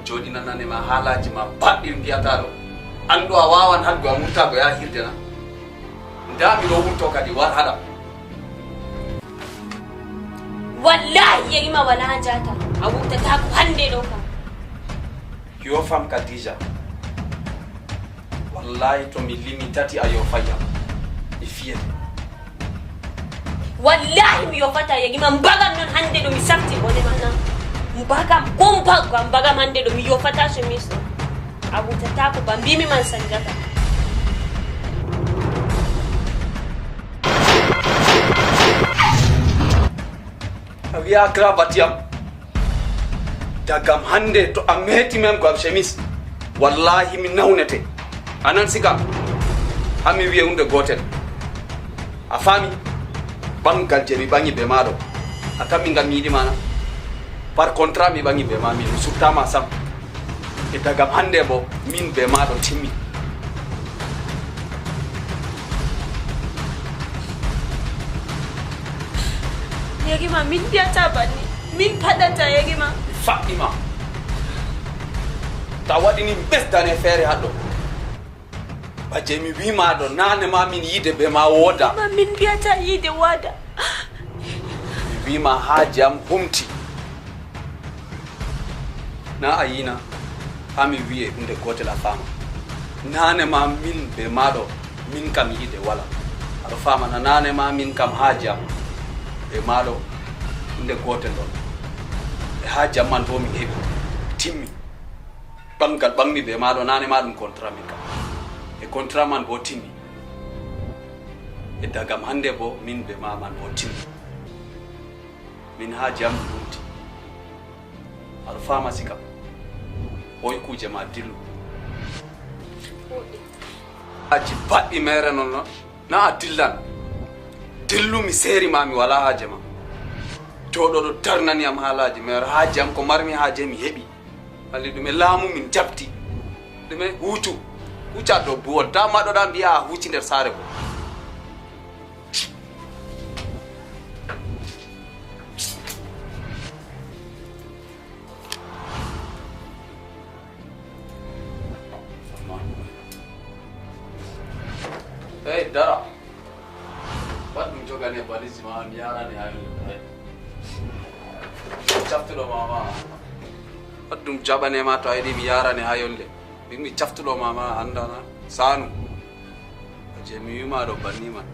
jodi nanane ma halaji ma baddi ndiyata do ando a wawan haddu amurta ko ya hirdena ndami do wurto kadi war hada wallahi yarima wala jata abuta ta ku hande do kam yo fam Khadija wallahi to mi limitati ayo faya ifiyete wallahi mi yo fata yarima mbagam non hande do mi safti bone mana mbagam kompa mbagam hande do mi yo fata so miso abuta ta ku bambimi man sanjata awiya krabatiam dagam hande to ameti mem ko chemise wallahi min nawnete anan sika hami wiye hunde gotel a fami bangal je mi bangi be mado atami ngam yidi mana par contrat mi bangi be ma min suttama sam e dagam hande bo min be mado timmi yarima min biata bani min padata yarima Fatima tawadi ni bestane fere haddo baje mi wi ma do nane ma min yide be ma woda ma min biata yide wada wi ma hajam humti na ayina hami wiye hunde gotel a fama nane ma min be ma do min kam yide wala ado fama na nane ma min kam hajam be ma do hunde gotel don haja man bo mi hebi timmi bangal bangmi be ma do nane ma dum contrat min kam e contrat man bo timmi e dagam hande bo min be ma man bo timmi min hajam humti al pharmacy kam boy kuje ma dillu aji baddi mere non na dillan dillu mi seri ma mi wala haje ma todo do tarnani am halaji mer haje am ko marmi haje mi hebi ali dume laamu min jabti dume huca do buwol dama do da biya huci der sare ko hey dara wat dum jogane balisi ma am yara ne hayo chaftulo mama wat dum jabane ma to aydi mi yara ne hayonde mi chaftulo mama andana sanu je mi yuma do banni man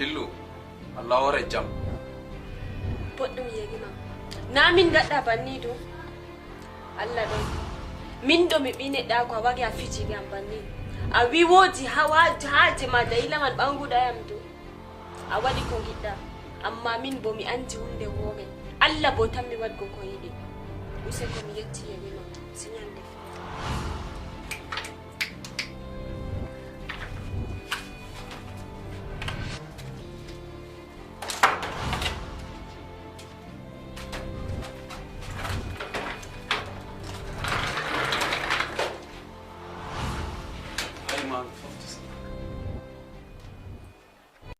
tillu allah wore jam poddum yegima na min gadda banni do allah do min do mi bine da ko wagi a fiji gam banni a wi wodi haje ma dayila man banguda yam do a wadi ko gidda amma min bo mi anti hunde woge Allah bo tammi wadgo ko yidi use ko mi yetti yegima sinyande